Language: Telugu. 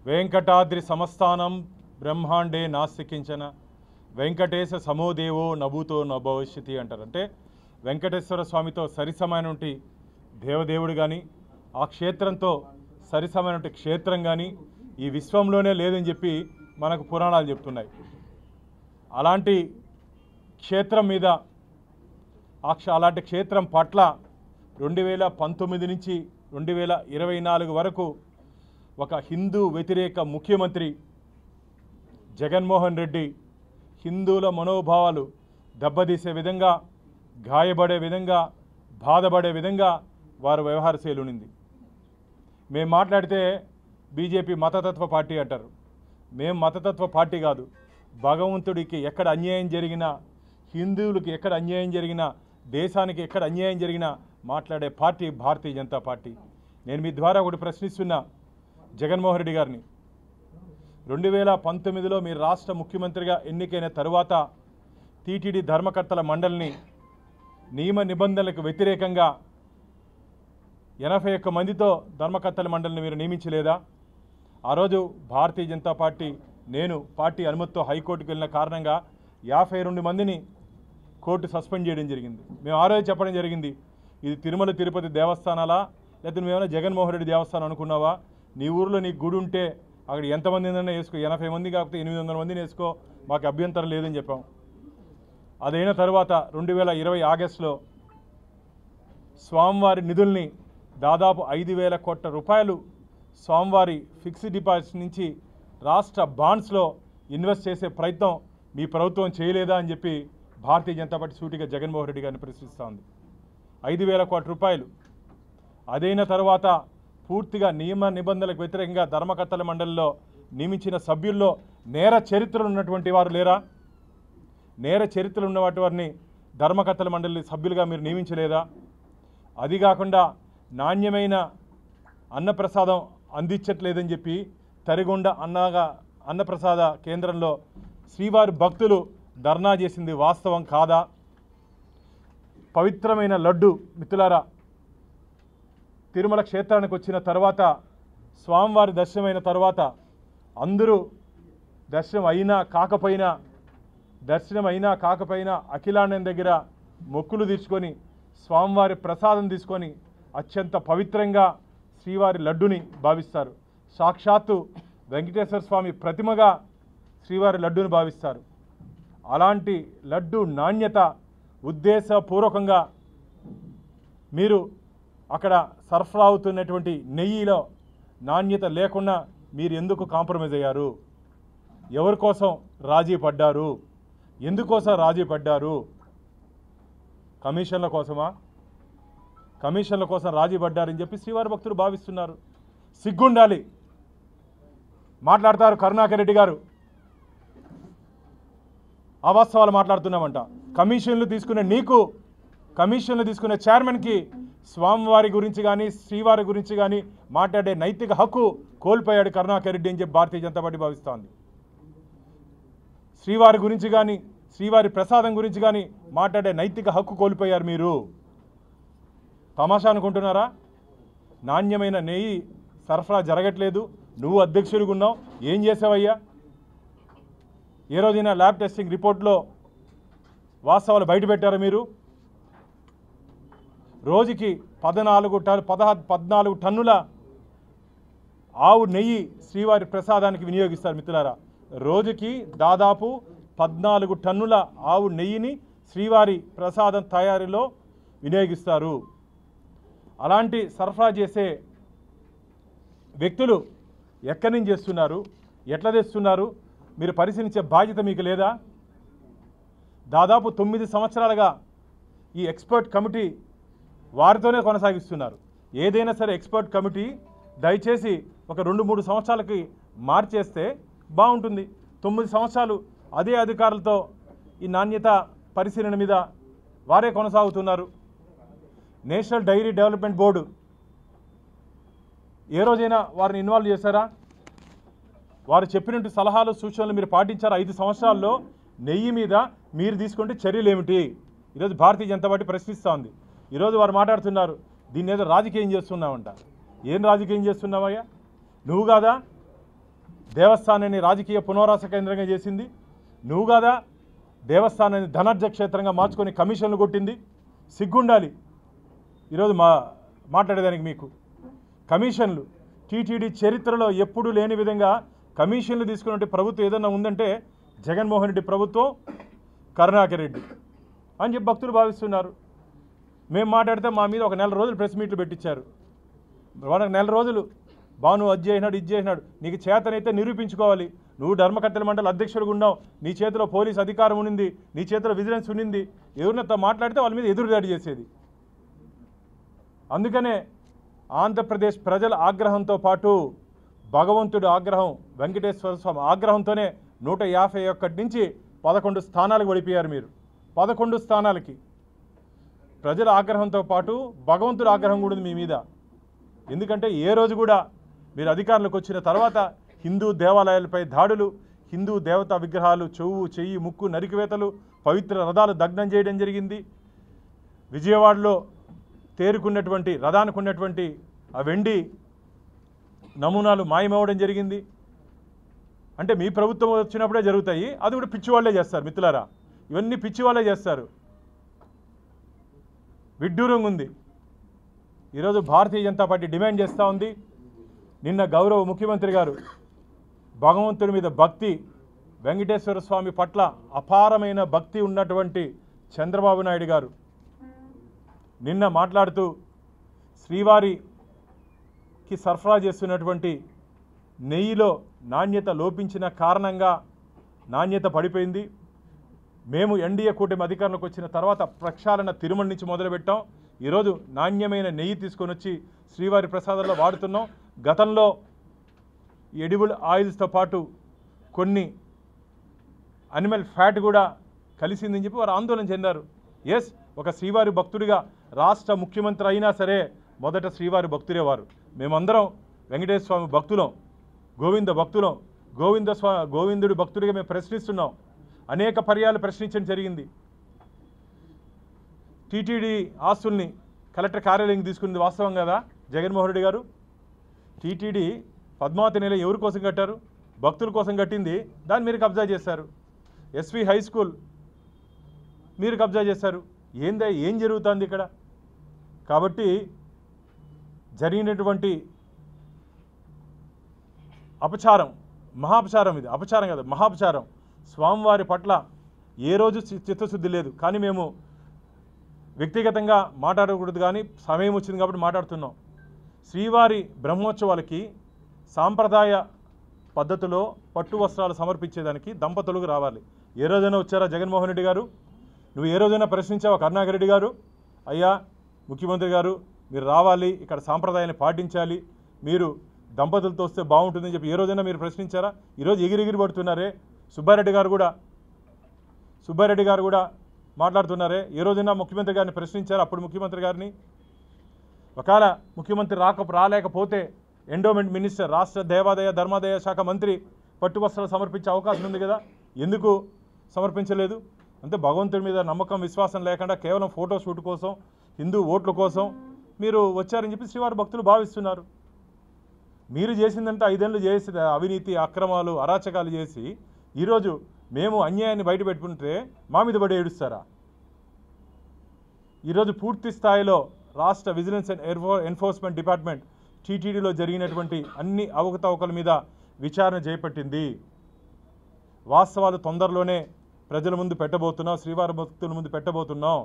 వెంకటాద్రి సమస్థానం బ్రహ్మాండే నాస్తికించన వెంకటేశ సమోదేవో నభూతో నభవిష్యతి అంటారు. అంటే వెంకటేశ్వర స్వామితో సరిసమైనటువంటి దేవదేవుడు కానీ ఆ క్షేత్రంతో సరిసమైనటువంటి క్షేత్రం కానీ ఈ విశ్వంలోనే లేదని చెప్పి మనకు పురాణాలు చెప్తున్నాయి. అలాంటి క్షేత్రం మీద అలాంటి క్షేత్రం పట్ల 2019 నుంచి 2024 వరకు ఒక హిందూ వ్యతిరేక ముఖ్యమంత్రి జగన్మోహన్ రెడ్డి హిందువుల మనోభావాలు దెబ్బతీసే విధంగా, గాయపడే విధంగా, బాధపడే విధంగా వారు వ్యవహారశైలి ఉంది. మేము మాట్లాడితే బీజేపీ మతతత్వ పార్టీ అంటారు. మేము మతతత్వ పార్టీ కాదు. భగవంతుడికి ఎక్కడ అన్యాయం జరిగినా, హిందువులకి ఎక్కడ అన్యాయం జరిగినా, దేశానికి ఎక్కడ అన్యాయం జరిగినా మాట్లాడే పార్టీ భారతీయ జనతా పార్టీ. నేను మీ ద్వారా ఒకటి ప్రశ్నిస్తున్నా జగన్మోహన్ రెడ్డి గారిని. 2019లో మీరు రాష్ట్ర ముఖ్యమంత్రిగా ఎన్నికైన తరువాత టీటీడీ ధర్మకర్తల మండలిని నియమ నిబంధనలకు వ్యతిరేకంగా 81 మందితో ధర్మకర్తల మండలిని మీరు నియమించలేదా? ఆ రోజు భారతీయ జనతా పార్టీ నేను పార్టీ అనుమతితో హైకోర్టుకు వెళ్ళిన కారణంగా 52 మందిని కోర్టు సస్పెండ్ చేయడం జరిగింది. మేము ఆ రోజు చెప్పడం జరిగింది, ఇది తిరుమల తిరుపతి దేవస్థానాలా లేకపోతే నువ్వేమైనా జగన్మోహన్ రెడ్డి దేవస్థానం అనుకున్నావా? నీ ఊరిలో నీకు గుడి ఉంటే అక్కడ ఎంతమందినైనా వేసుకో, 80 మంది కాకపోతే 800 మందిని వేసుకో, మాకు అభ్యంతరం లేదని చెప్పాం. అదైన తర్వాత 2020 ఆగస్టులో స్వామివారి నిధుల్ని దాదాపు 5,000 కోట్ల రూపాయలు స్వామివారి ఫిక్స్డ్ డిపాజిట్ నుంచి రాష్ట్ర బాండ్స్లో ఇన్వెస్ట్ చేసే ప్రయత్నం మీ ప్రభుత్వం చేయలేదా అని చెప్పి భారతీయ జనతా పార్టీ సూటిగా జగన్మోహన్ రెడ్డి గారిని ప్రశ్నిస్తూ ఉంది. 5,000 కోట్ల రూపాయలు. అదైన తర్వాత పూర్తిగా నియమ నిబంధనలకు వ్యతిరేకంగా ధర్మకర్తల మండలిలో నియమించిన సభ్యుల్లో నేర చరిత్రలు ఉన్నటువంటి వారు లేరా? నేర చరిత్రలు ఉన్నటువంటి వారిని ధర్మకర్తల మండలి సభ్యులుగా మీరు నియమించలేదా? అది కాకుండా నాణ్యమైన అన్నప్రసాదం అందించట్లేదని చెప్పి తరిగొండ అన్నప్రసాద కేంద్రంలో శ్రీవారి భక్తులు ధర్నా చేసింది వాస్తవం కాదా? పవిత్రమైన లడ్డు మిత్రులారా, తిరుమల క్షేత్రానికి వచ్చిన తర్వాత స్వామివారి దర్శనమైన తర్వాత అందరూ దర్శనం అయినా కాకపోయినా అఖిలాండం దగ్గర మొక్కులు తీర్చుకొని స్వామివారి ప్రసాదం తీసుకొని అత్యంత పవిత్రంగా శ్రీవారి లడ్డుని భావిస్తారు. సాక్షాత్తు వెంకటేశ్వర స్వామి ప్రతిమగా శ్రీవారి లడ్డుని భావిస్తారు. అలాంటి లడ్డు నాణ్యత ఉద్దేశపూర్వకంగా మీరు అక్కడ సరఫరా అవుతున్నటువంటి నెయ్యిలో నాణ్యత లేకుండా మీరు ఎందుకు కాంప్రమైజ్ అయ్యారు? ఎవరి కోసం రాజీ పడ్డారు? ఎందుకోసం రాజీ పడ్డారు? కమిషన్ల కోసమా? కమిషన్ల కోసం రాజీ పడ్డారని చెప్పి శ్రీవారి భక్తులు భావిస్తున్నారు. సిగ్గుండాలి. మాట్లాడతారు కరుణాకర్ రెడ్డి గారు, అవాస్తవాలు మాట్లాడుతున్నామంట. కమిషన్లు తీసుకునే చైర్మన్కి స్వామివారి గురించి కానీ శ్రీవారి గురించి కానీ మాట్లాడే నైతిక హక్కు కోల్పోయాడు కరుణాకర్ రెడ్డి అని చెప్పి భారతీయ జనతా పార్టీ భావిస్తోంది. శ్రీవారి గురించి కానీ శ్రీవారి ప్రసాదం గురించి కానీ మాట్లాడే నైతిక హక్కు కోల్పోయారు మీరు. తమాషా అనుకుంటున్నారా? నాణ్యమైన నెయ్యి సరఫరా జరగట్లేదు. నువ్వు అధ్యక్షుడిగా ఉన్నావు, ఏం చేసావయ్యా? ఏ రోజైనా ల్యాబ్ టెస్టింగ్ రిపోర్ట్లో వాస్తవాలు బయటపెట్టారా మీరు? రోజుకి 14 టన్నుల ఆవు నెయ్యి శ్రీవారి ప్రసాదానికి వినియోగిస్తారు మిత్రులారా. రోజుకి దాదాపు 14 టన్నుల ఆవు నెయ్యిని శ్రీవారి ప్రసాదం తయారీలో వినియోగిస్తారు. అలాంటి సరఫరా చేసే వ్యక్తులు ఎక్కడి నుంచి చేస్తున్నారు, ఎట్లా తెస్తున్నారు మీరు పరిశీలించే బాధ్యత మీకు లేదా? దాదాపు 9 సంవత్సరాలుగా ఈ ఎక్స్పర్ట్ కమిటీ వారితోనే కొనసాగిస్తున్నారు. ఏదైనా సరే ఎక్స్పర్ట్ కమిటీ దయచేసి ఒక 2-3 సంవత్సరాలకి మార్చేస్తే బాగుంటుంది. 9 సంవత్సరాలు అదే అధికారులతో ఈ నాణ్యత పరిశీలన మీద వారే కొనసాగుతున్నారు. నేషనల్ డైరీ డెవలప్మెంట్ బోర్డు ఏ రోజైనా వారిని ఇన్వాల్వ్ చేశారా? వారు చెప్పినట్టు సలహాలు సూచనలు మీరు పాటించారు? 5 సంవత్సరాల్లో నెయ్యి మీద మీరు తీసుకుంటే చర్యలు ఏమిటి? ఈరోజు భారతీయ జనతా పార్టీ ప్రశ్నిస్తూ ఉంది. ఈరోజు వారు మాట్లాడుతున్నారు దీన్ని ఏదో రాజకీయం చేస్తున్నామంట. ఏం రాజకీయం చేస్తున్నావయ్యా? నువ్వు కాదా దేవస్థానాన్ని రాజకీయ పునరాస కేంద్రంగా చేసింది నువ్వు కదా. దేవస్థానాన్ని ధనార్జ క్షేత్రంగా మార్చుకొని కమిషన్లు కొట్టింది. సిగ్గుండాలి ఈరోజు మాట్లాడేదానికి. మీకు కమిషన్లు టీటీడీ చరిత్రలో ఎప్పుడూ లేని విధంగా కమిషన్లు తీసుకున్నట్టు ప్రభుత్వం ఏదన్నా ఉందంటే జగన్మోహన్ రెడ్డి ప్రభుత్వం, కరుణాకర్ రెడ్డి అని చెప్పి భక్తులు భావిస్తున్నారు. మేము మాట్లాడితే మా మీద ఒక నెల రోజులు ప్రెస్ మీట్లు పెట్టించారు. వాళ్ళకి నెల రోజులు బాను అది చేసినాడు ఇది చేసినాడు. నీకు చేతనైతే నిరూపించుకోవాలి. నువ్వు ధర్మకర్తల మండలి అధ్యక్షుడిగా ఉన్నావు, నీ చేతిలో పోలీస్ అధికారం ఉన్నింది, నీ చేతిలో విజిలెన్స్ ఉన్నింది. ఎవరినతో మాట్లాడితే వాళ్ళ మీద ఎదురుదాడి చేసేది. అందుకనే ఆంధ్రప్రదేశ్ ప్రజల ఆగ్రహంతో పాటు భగవంతుడి ఆగ్రహం, వెంకటేశ్వర స్వామి ఆగ్రహంతోనే 151 నుంచి 11 స్థానాలకు పడిపోయారు మీరు. 11 స్థానాలకి ప్రజల ఆగ్రహంతో పాటు భగవంతుడి ఆగ్రహం కూడా ఉంది మీ మీద. ఎందుకంటే ఏ రోజు కూడా మీరు అధికారంలోకి వచ్చిన తర్వాత హిందూ దేవాలయాలపై దాడులు, హిందూ దేవతా విగ్రహాలు చెవు చెయ్యి ముక్కు నరికివేతలు, పవిత్ర రథాలు దగ్నం చేయడం జరిగింది. విజయవాడలో తేరుకున్నటువంటి రథానికి ఉన్నటువంటి ఆ వెండి నమూనాలు మాయమవడం జరిగింది. అంటే మీ ప్రభుత్వం వచ్చినప్పుడే జరుగుతాయి. అది కూడా పిచ్చి వాళ్ళే చేస్తారు మిత్రులారా. ఇవన్నీ పిచ్చి వాళ్ళే చేస్తారు. విడ్డూరంగా ఉంది. ఈరోజు భారతీయ జనతా పార్టీ డిమాండ్ చేస్తూ ఉంది. నిన్న గౌరవ ముఖ్యమంత్రి గారు భగవంతుడి మీద భక్తి, వెంకటేశ్వర స్వామి పట్ల అపారమైన భక్తి ఉన్నటువంటి చంద్రబాబు నాయుడు గారు నిన్న మాట్లాడుతూ శ్రీవారికి సరఫరా చేస్తున్నటువంటి నెయ్యిలో నాణ్యత లోపించిన కారణంగా నాణ్యత పడిపోయింది. మేము ఎన్డీఏ కూటమి అధికారంలోకి వచ్చిన తర్వాత ప్రక్షాళన తిరుమల నుంచి మొదలుపెట్టాం. ఈరోజు నాణ్యమైన నెయ్యి తీసుకొని వచ్చి శ్రీవారి ప్రసాదాల్లో వాడుతున్నాం. గతంలో ఎడిబుల్ ఆయిల్స్తో పాటు కొన్ని అనిమల్ ఫ్యాట్ కూడా కలిసిందని చెప్పి వారు ఆందోళన చెందారు. ఎస్, ఒక శ్రీవారి భక్తుడిగా రాష్ట్ర ముఖ్యమంత్రి అయినా సరే మొదట శ్రీవారి భక్తుడే వారు. మేమందరం వెంకటేశ్వర స్వామి భక్తులం, గోవింద భక్తులం. గోవిందుడి భక్తుడిగా మేము ప్రశ్నిస్తున్నాం. అనేక పర్యాలు ప్రశ్నించడం జరిగింది. టీటీడీ ఆస్తుల్ని కలెక్టర్ కార్యాలయం తీసుకున్నది వాస్తవం కదా జగన్మోహన్ రెడ్డి గారు? టీటీడీ పద్మావతి నెల ఎవరి కోసం కట్టారు? భక్తుల కోసం కట్టింది. దాన్ని మీరు కబ్జా చేశారు. ఎస్వి హై స్కూల్ మీరు కబ్జా చేశారు. ఏం జరుగుతుంది ఇక్కడ? కాబట్టి జరిగినటువంటి అపచారం, మహాపచారం, ఇది అపచారం కదా, మహాపచారం. స్వామివారి పట్ల ఏ రోజు చిత్తశుద్ధి లేదు. కానీ మేము వ్యక్తిగతంగా మాట్లాడకూడదు, కానీ సమయం వచ్చింది కాబట్టి మాట్లాడుతున్నాం. శ్రీవారి బ్రహ్మోత్సవాలకి సాంప్రదాయ పద్ధతిలో పట్టు వస్త్రాలు సమర్పించేదానికి దంపతులకు రావాలి. ఏ రోజైనా వచ్చారా జగన్మోహన్ రెడ్డి గారు? నువ్వు ఏ రోజైనా ప్రశ్నించావా కరుణాకర్ రెడ్డి గారు? అయ్యా ముఖ్యమంత్రి గారు, మీరు రావాలి, ఇక్కడ సాంప్రదాయాన్ని పాటించాలి, మీరు దంపతులతో వస్తే బాగుంటుందని చెప్పి ఏ రోజైనా మీరు ప్రశ్నించారా? ఈరోజు ఎగిరెగిరి పడుతున్నారే. సుబ్బారెడ్డి గారు కూడా మాట్లాడుతున్నారే. ఏ రోజైనా ముఖ్యమంత్రి గారిని ప్రశ్నించారు? అప్పుడు ముఖ్యమంత్రి గారిని ఒకవేళ ముఖ్యమంత్రి రాలేకపోతే ఎండోమెంట్ మినిస్టర్, రాష్ట్ర దేవాదాయ ధర్మాదాయ శాఖ మంత్రి పట్టు వస్త్రాలు సమర్పించే అవకాశం ఉంది కదా, ఎందుకు సమర్పించలేదు? అంటే భగవంతుడి మీద నమ్మకం విశ్వాసం లేకుండా కేవలం ఫోటో షూట్ కోసం, హిందూ ఓట్ల కోసం మీరు వచ్చారని చెప్పి శ్రీవారి భక్తులు భావిస్తున్నారు. మీరు చేసిందంటే 5 ఏళ్ళు చేసి అవినీతి అక్రమాలు అరాచకాలు చేసి ఈరోజు మేము అన్యాయాన్ని బయట పెట్టుకుంటే మా మీద పడి ఏడుస్తారా? ఈరోజు పూర్తి స్థాయిలో రాష్ట్ర విజిలెన్స్ అండ్ ఎన్ఫోర్స్మెంట్ డిపార్ట్మెంట్ టీటీడీలో జరిగినటువంటి అన్ని అవకతవకల మీద విచారణ చేపట్టింది. వాస్తవాలు తొందరలోనే ప్రజల ముందు పెట్టబోతున్నాం, శ్రీవారి భక్తుల ముందు పెట్టబోతున్నాం.